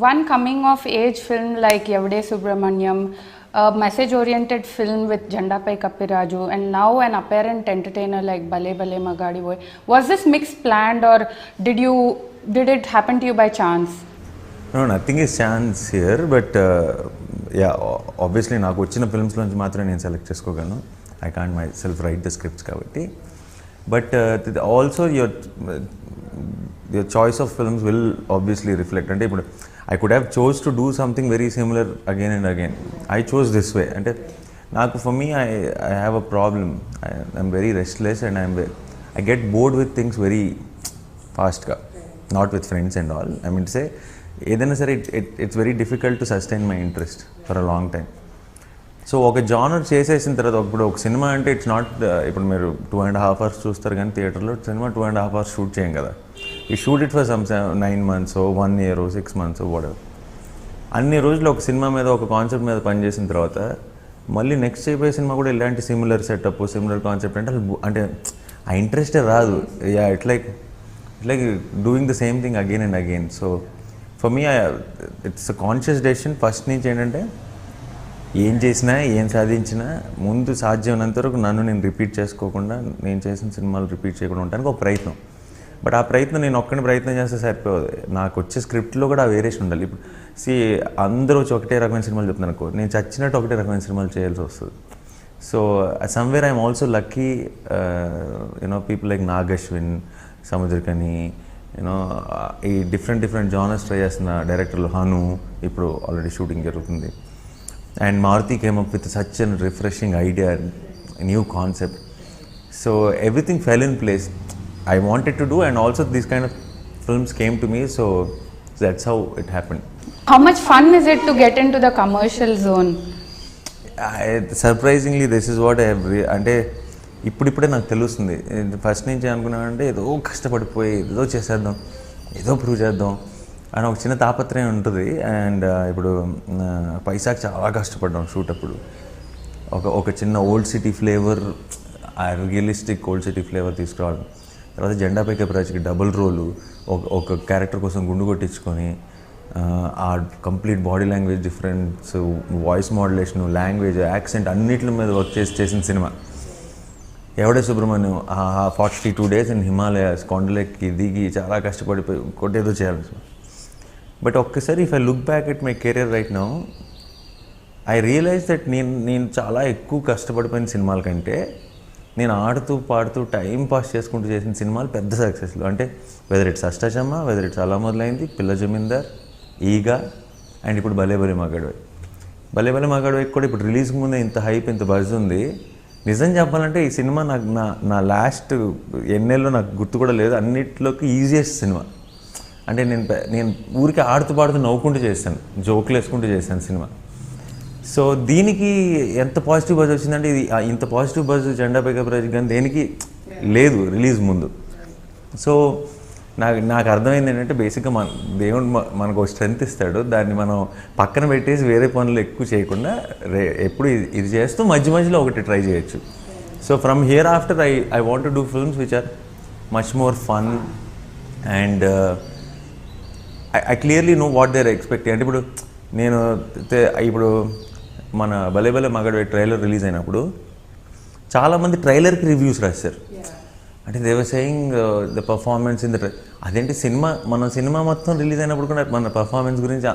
One coming of age film like Yavade Subramanyam, a message oriented film with Jandapai Kappiraju, and now an apparent entertainer like Bale Bale Magadi Boy. Was this mix planned, or did it happen to you by chance? No, nothing is chance here, but yeah, obviously నాకు వచ్చిన films నుంచి మాత్రమే నేను select చేసుకోగలను. I can't myself write the scripts కాబట్టి. But also your choice of films will obviously reflect. అంటే ఇప్పుడు I could have chose to do something very similar again and again. I chose this way. And for me, I have a problem. I'm very restless and I get bored with things very fast. Not with friends and all. I mean to say, it's very difficult to sustain my interest for a long time. So ఒక genre చేసేసిన తర్వాత ఇప్పుడు ఒక cinema అంటే it's not ఇప్పుడు మీరు 2.5 hours చూస్తారు కానీ థియేటర్లో సినిమా 2.5 hours షూట్ చేయం కదా. ఈ shoot it for some 9 months 1 year 6 months whatever. అన్ని రోజులు ఒక సినిమా మీద ఒక కాన్సెప్ట్ మీద పనిచేసిన తర్వాత మళ్ళీ నెక్స్ట్ అయిపోయే సినిమా కూడా ఇలాంటి సిమిలర్ సెటప్ సిమిలర్ కాన్సెప్ట్ అంటే ఆ ఇంట్రెస్టే రాదు. Yeah it like doing the same thing again and again. So for me it's a conscious decision first నుంచి ఏంటంటే ఏం చేసినా ఏం సాధించినా ముందు సాధ్యమైనంత వరకు నన్ను నేను రిపీట్ చేసుకోకుండా నేను చేసిన సినిమాలు రిపీట్ చేయకుండా ఉండడానికి ఒక ప్రయత్నం. బట్ ఆ ప్రయత్నం నేను ఒక్కడిని ప్రయత్నం చేస్తే సరిపోదు. నాకు వచ్చే స్క్రిప్ట్లో కూడా ఆ వేరియేషన్ ఉండాలి. ఇప్పుడు అందరూ వచ్చి ఒకటే రకమైన సినిమాలు చెప్తున్నాను అనుకో, నేను చచ్చినట్టు ఒకటే రకమైన సినిమాలు చేయాల్సి వస్తుంది. So somewhere I'm also lucky you know people like Nagashwin, Samuthirakani, you know ఈ డిఫరెంట్ జానర్స్ ట్రై చేస్తున్న డైరెక్టర్లు హను ఇప్పుడు ఆల్రెడీ షూటింగ్ జరుగుతుంది. And Maruti came up with such a refreshing idea, a new concept. So everything fell in place. I wanted to do, and also these kind of films came to me, so that's how it happened. How much fun is it to get into the commercial zone? Surprisingly, this is what I have అంటే ఇప్పుడిప్పుడే నాకు తెలుస్తుంది. First నుంచి అనుకున్నానంటే ఏదో కష్టపడిపోయి ఏదో చేసేద్దాం, ఏదో prove చేద్దాం అని ఒక చిన్న తాపత్రయం ఉంటుంది. అండ్ ఇప్పుడు పైసాకి చాలా కష్టపడ్డాం షూట్ అప్పుడు. ఒక చిన్న ఓల్డ్ సిటీ ఫ్లేవర్, ఆ రియలిస్టిక్ ఓల్డ్ సిటీ ఫ్లేవర్ తీసుకురావడం. తర్వాత జెండాపై కపిరాజుకి డబుల్ రోలు, ఒక క్యారెక్టర్ కోసం గుండు కొట్టించుకొని ఆ complete body language difference, voice modulation, language, accent అన్నిటి మీద వర్క్ చేసిన సినిమా. ఎవడే సుబ్రహ్మణ్యం 42 days ఇన్ హిమాలయాస్ కొండలెక్కి దిగి చాలా కష్టపడిపోయి కొట్టేదో చేయాలి. బట్ ఒక్కసారి if I look back at my career right now, I realize that నేను చాలా ఎక్కువ కష్టపడిపోయిన సినిమాల కంటే నేను ఆడుతూ పాడుతూ టైం పాస్ చేసుకుంటూ చేసిన సినిమాలు పెద్ద సక్సెస్లు. అంటే whether it's Ashta Chamma, whether it's Ala Modalaindi, పిల్ల జమీందార్, ఈగ, అండ్ ఇప్పుడు భలే భలే మగాడివై. భలే భలే మగాడివై కూడా ఇప్పుడు రిలీజ్కి ముందే ఇంత హైప్, ఇంత బజ్ ఉంది. నిజం చెప్పాలంటే ఈ సినిమా నా లాస్ట్ ఎన్నేళ్ళలో నాకు గుర్తు కూడా లేదు, అన్నిట్లోకి ఈజియెస్ట్ సినిమా. అంటే నేను ఊరికి ఆడుతూ పాడుతూ నవ్వుకుంటూ చేశాను, జోకులు వేసుకుంటూ చేశాను సినిమా. సో దీనికి ఎంత పాజిటివ్ బజ్ వచ్చిందంటే ఇది ఇంత పాజిటివ్ బజ్ జెండాపై కపిరాజు కానీ దేనికి లేదు రిలీజ్ ముందు. సో నాకు అర్థమైంది ఏంటంటే బేసిక్గా దేవుడు మనకు ఒక స్ట్రెంత్ ఇస్తాడు, దాన్ని మనం పక్కన పెట్టేసి వేరే పనులు ఎక్కువ చేయకుండా ఎప్పుడు ఇది చేస్తూ మధ్యలో ఒకటి ట్రై చేయొచ్చు. So from here after I want to do films which are much more fun and I clearly know what they are expecting. అంటే ఇప్పుడు మన భలే భలే మగాడివై ట్రైలర్ రిలీజ్ అయినప్పుడు చాలామంది ట్రైలర్కి రివ్యూస్ రాశారు. అంటే they were saying the performance in the అదేంటి మన సినిమా మొత్తం రిలీజ్ అయినప్పుడు కూడా మన పర్ఫార్మెన్స్ గురించి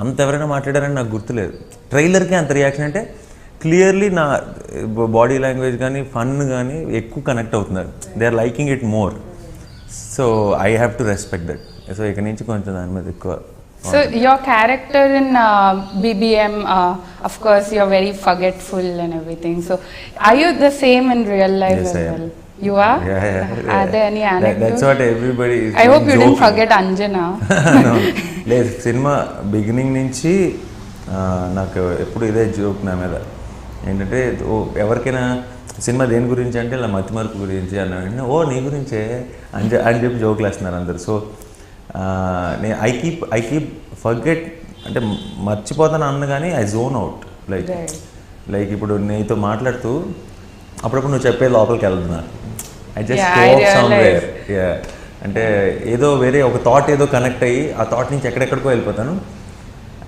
అంత ఎవరైనా మాట్లాడారని నాకు గుర్తులేదు. ట్రైలర్కి అంత రియాక్షన్ అంటే క్లియర్లీ నా బాడీ లాంగ్వేజ్ కానీ ఫన్ కానీ ఎక్కువ కనెక్ట్ అవుతున్నారు. They are liking it more. So I have to respect that. So ఇక నుంచి కొంచెం దాని మీద ఎక్కువ. So your character in BBM, of course, you're very forgetful and everything. So are you the same in real life yes, as well? You are? Yeah. Are there any anecdotes? That's what everybody is. I hope you didn't forget Anjana. No. లేదు, cinema beginning నుంచి నాకు ఎప్పుడు ఇదే joke నా మీద. ఏంటంటే ఎవరికైనా cinema దేని గురించి అంటే ఇలా మతిమరుపు గురించి అన్న నీ గురించే అని చెప్పి జోకులు వేస్తున్నారు అందరు. సో నేను ఐ కీప్ ఫర్గెట్ అంటే మర్చిపోతాను అన్న కానీ ఐ జోన్ అవుట్. లైక్ ఇప్పుడు నీతో మాట్లాడుతూ అప్పుడప్పుడు నువ్వు చెప్పే లోపలికి వెళ్తున్నా, ఐ జస్ట్ గో సమ్వేర్. అంటే ఏదో వేరే ఒక థాట్ ఏదో కనెక్ట్ అయ్యి ఆ థాట్ నుంచి ఎక్కడెక్కడికో వెళ్ళిపోతాను.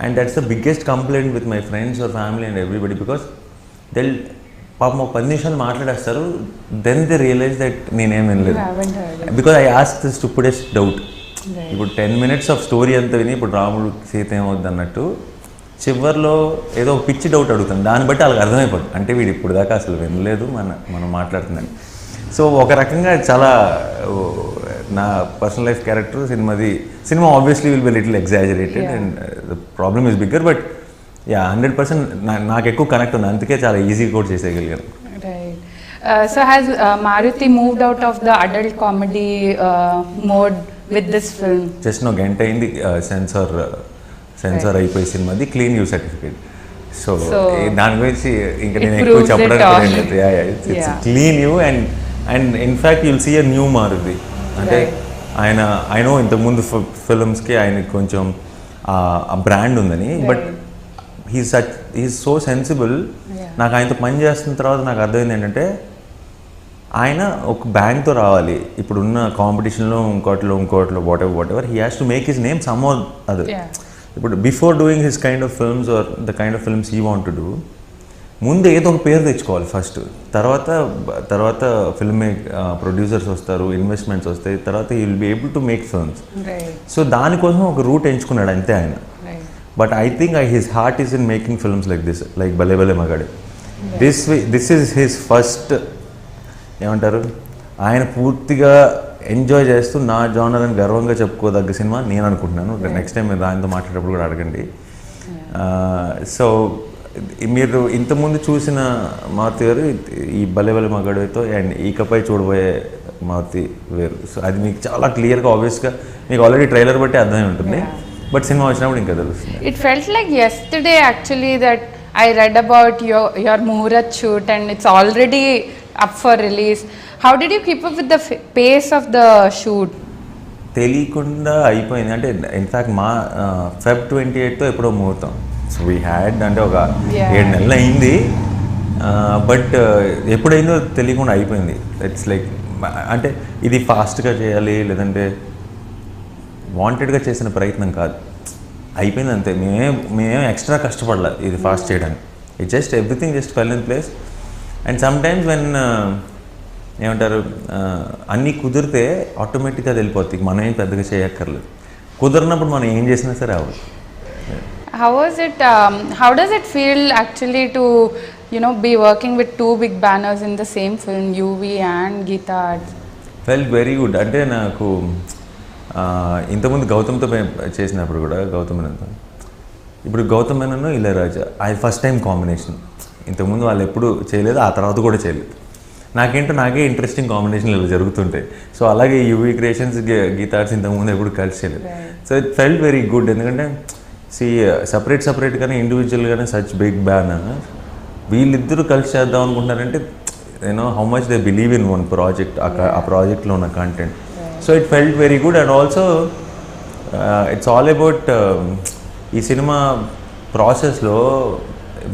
And that's the biggest complaint with my friends or family and everybody, because they'll పాపం ఒక 10 నిమిషాలు మాట్లాడేస్తారు, దెన్ దే రియలైజ్ దట్ నేనేం వినలేదు. Because I ask the stupidest doubt. ఇప్పుడు 10 minutes ఆఫ్ స్టోరీ అంతా విని ఇప్పుడు రాముడు సీత ఏమవుద్ది అన్నట్టు చివరిలో ఏదో ఒక పిచ్చి డౌట్ అడుగుతాను, దాన్ని బట్టి వాళ్ళకి అర్థమైపోతుంది అంటే వీడు ఇప్పుడు దాకా అసలు వినలేదు మనం మాట్లాడుతున్నాను. సో ఒక రకంగా చాలా నా personal life character cinema obviously will be little exaggerated and the problem is bigger, but yeah 100% నాకు ఎక్కువ కనెక్ట్ ఉంది, అందుకే చాలా ఈజీగా కూడా చేసేయగలిగాను. So has Maruti moved out of the adult comedy mode with this film? Just now గంట అయింది censor అయిపోయి సినిమాది క్లీన్ యూ సర్టిఫికేట్. సో దాని గురించి ఇంకా నేను ఎక్కువ చెప్పడానికి clean U and in fact you'll see a new Maruthi. అంటే ఐ నో ఇంతకుముందు ఫిల్మ్స్కి ఆయనకి కొంచెం ఆ బ్రాండ్ ఉందని, బట్ హీస్ సో సెన్సిబుల్. నాకు ఆయనతో పని చేస్తున్న తర్వాత నాకు అర్థమైంది ఏంటంటే ఆయన ఒక బ్యాంక్తో రావాలి, ఇప్పుడున్న కాంపిటీషన్లో ఇంకోట్లో whatever he has to make his name some or other. ఇప్పుడు before doing his kind of films or the kind of films he want to do, ముందు ఏదో ఒక పేరు తెచ్చుకోవాలి ఫస్ట్, తర్వాత ఫిల్మ్ ప్రొడ్యూసర్స్ వస్తారు, ఇన్వెస్ట్మెంట్స్ వస్తాయి, తర్వాత he will be able to make films. So దానికోసం ఒక రూట్ ఎంచుకున్నాడు అంతే ఆయన. But I think his heart is in making films like this, like భలే భలే మగాడే. దిస్ ఈజ్ హిస్ ఫస్ట్ ఏమంటారు, ఆయన పూర్తిగా ఎంజాయ్ చేస్తూ నా జానర్ అని గర్వంగా చెప్పుకోదగ్గ సినిమా నేను అనుకుంటున్నాను. నెక్స్ట్ టైం మీరు ఆయనతో మాట్లాడేటప్పుడు కూడా అడగండి. సో మీరు ఇంతకుముందు చూసిన మారుతి గారు ఈ భలే భలే మగాడితో అండ్ ఇకపై చూడబోయే మారుతి వేరు. సో అది మీకు చాలా క్లియర్గా ఆబ్వియస్గా మీకు ఆల్రెడీ ట్రైలర్ బట్టి అర్థమై ఉంటుంది, బట్ సినిమా వచ్చినప్పుడు ఇంకా తెలుస్తుంది. It felt like yesterday actually that I read about your Muhurat shoot and it's already up for release. How did you keep up with the pace of the shoot? తెలియకుండా అయిపోయింది. అంటే in fact మా Feb 28తో ఎప్పుడో ముహూర్తం. So we had అంటే ఒక 7 నెలలు అయింది, బట్ ఎప్పుడైందో తెలియకుండా అయిపోయింది. ఇట్స్ లైక్ అంటే ఇది ఫాస్ట్గా చేయాలి లేదంటే వాంటెడ్గా చేసిన ప్రయత్నం కాదు, అయిపోయింది అంతే. మేమేం ఎక్స్ట్రా కష్టపడలేదు ఇది ఫాస్ట్ చేయడానికి. It just everything just fell in place. And some times when ఏమంటారు అన్నీ కుదిరితే ఆటోమేటిక్గా వెళ్ళిపోతుంది, మనం ఏం పెద్దగా చేయక్కర్లేదు. కుదిరినప్పుడు మనం ఏం చేసినా సరే అవ్వదు. How does it feel actually to be working with two big banners in the same film, UV and Geeta Arts? Felt very good. అంటే నాకు ఇంతకుముందు గౌతమ్తో చేసినప్పుడు కూడా ఇప్పుడు గౌతమ్ మేనన్ ఇళయరాజా అది ఫస్ట్ టైం కాంబినేషన్. ఇంతకుముందు వాళ్ళు ఎప్పుడు చేయలేదు, ఆ తర్వాత కూడా చేయలేదు. నాకే ఇంట్రెస్టింగ్ కాంబినేషన్లు ఇలా జరుగుతుంటాయి. సో అలాగే యూవీ క్రియేషన్స్ గీతా ఆర్ట్స్ ఇంతకుముందు ఎప్పుడు కలిసి చేయలేదు. So it felt very good. ఎందుకంటే సపరేట్గానే ఇండివిజువల్గానే సచ్ బిగ్ బ్యానర్ వీళ్ళిద్దరూ కలిసి చేద్దాం అనుకుంటున్నారంటే how much they believe in one project, ఆ ప్రాజెక్ట్లో ఉన్న content. So it felt very good. And also it's all about ఈ సినిమా ప్రాసెస్లో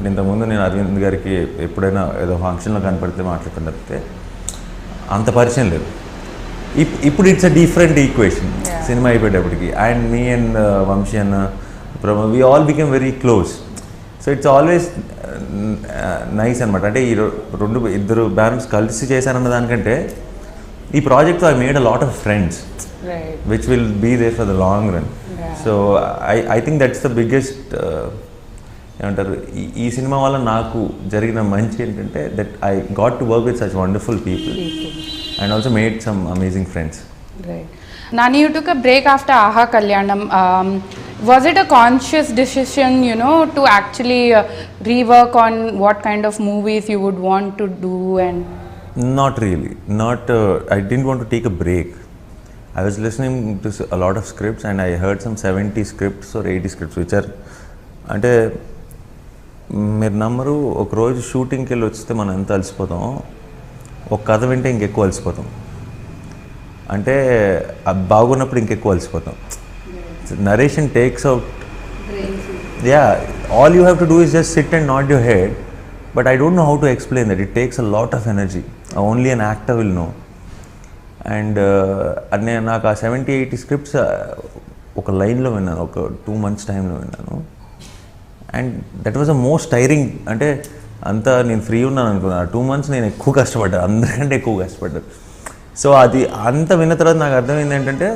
ఇంతకుముందు నేను అరవింద్ గారికి ఎప్పుడైనా ఏదో ఫంక్షన్లో కనపడితే మాట్లాడుతున్న తప్పితే అంత పరిచయం లేదు. ఇప్పుడు it's a different equation cinema అయిపోయేటప్పటికి. అండ్ మీ అండ్ వంశీ అన్న we all became very close. So it's always nice అనమాట. అంటే ఈ ఇద్దరు బ్యానర్స్ కలిసి చేశారన్న దానికంటే ఈ ప్రాజెక్ట్తో I made a lot of friends which will be there for the long run. So I think that's the biggest ఏమంటారు ఈ సినిమా వల్ల నాకు జరిగిన మంచి ఏంటంటే that I got to work with such wonderful people and also made some amazing friends. Nani, you took a break after Aha Kalyanam. Was it a conscious decision, to actually rework on what kind of movies you would want to do? And not really. I didn't want to take a break. I was listening to a lot of scripts and I heard some 70 scripts or 80 scripts which are అంటే మీరు నమ్మరు, ఒక రోజు షూటింగ్కి వెళ్ళి వస్తే మనం ఎంత అలసిపోతాం, ఒక కథ వింటే ఇంకెక్కువ అలసిపోతాం. అంటే అది బాగున్నప్పుడు ఇంకెక్కువ అలసిపోతాం. Narration takes out, all you have to do is just sit and nod your head. But I don't know how to explain that. It takes a lot of energy. Only an actor will know. And నేను నాకు ఆ 70-80 scripts ఒక లైన్లో విన్నాను, ఒక 2 months టైంలో విన్నాను. And that was the most tiring. అంటే అంతా నేను ఫ్రీ ఉన్నాను అనుకున్నాను. 2 months నేను ఎక్కువ కష్టపడ్డాను, అందరికంటే ఎక్కువ కష్టపడ్డాను. సో అది అంత విన్న తర్వాత నాకు అర్థమైంది ఏంటంటే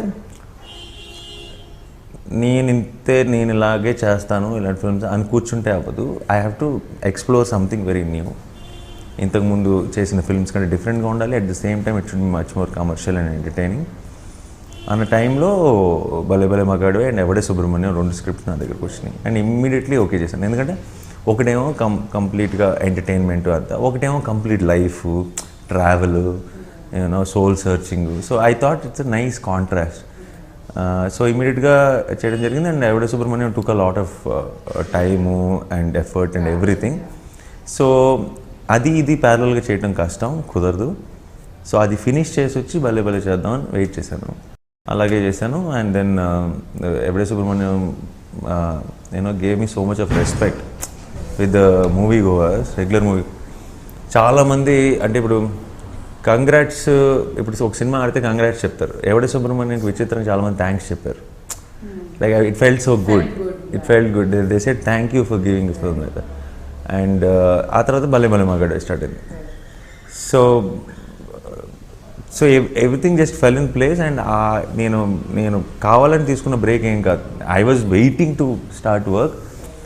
నేను ఇలాగే చేస్తాను ఇలాంటి ఫిల్మ్స్ అని కూర్చుంటే అవ్వదు. I have to explore something very new. ఇంతకుముందు చేసిన ఫిల్మ్స్ కంటే డిఫరెంట్గా ఉండాలి. At the same time it should be much more commercial and entertaining అన్న టైంలో భలే భలే మగాడు అండ్ ఎవడే సుబ్రహ్మణ్యం 2 స్క్రిప్ట్స్ నా దగ్గరకు వచ్చినాయి. అండ్ ఇమ్మీడియట్లీ ఓకే చేశాను. ఎందుకంటే ఒకటేమో కంప్లీట్గా ఎంటర్టైన్మెంట్ అంతా, ఒకటేమో complete life, travel, soul searching. So I thought it's a nice contrast. So ఇమీడియట్గా చేయడం జరిగింది. And Yevade Subramanyam took a lot of time and effort and everything. So ఇది ప్యారలల్గా చేయడం కష్టం, కుదరదు. సో అది ఫినిష్ చేసి వచ్చి భలే భలే చేద్దామని వెయిట్ చేశాను. అలాగే చేశాను. And then Yevade Subrahmanyam gave me so much of respect with the movie goers, regular movie. చాలామంది అంటే ఇప్పుడు కంగ్రాట్స్, ఇప్పుడు ఒక సినిమా ఆడితే కంగ్రాట్స్ చెప్తారు. ఎవడే సుబ్రహ్మణ్యానికి విచిత్రంగా చాలామంది థ్యాంక్స్ చెప్పారు. Like it felt so good, it felt good. They said thank you for giving this film. And ఆ తర్వాత భలే భలే మగాడు స్టార్ట్ అయింది. So everything just fell in place. And నేను కావాలని తీసుకున్న బ్రేక్ ఏం కాదు. I was waiting to start work.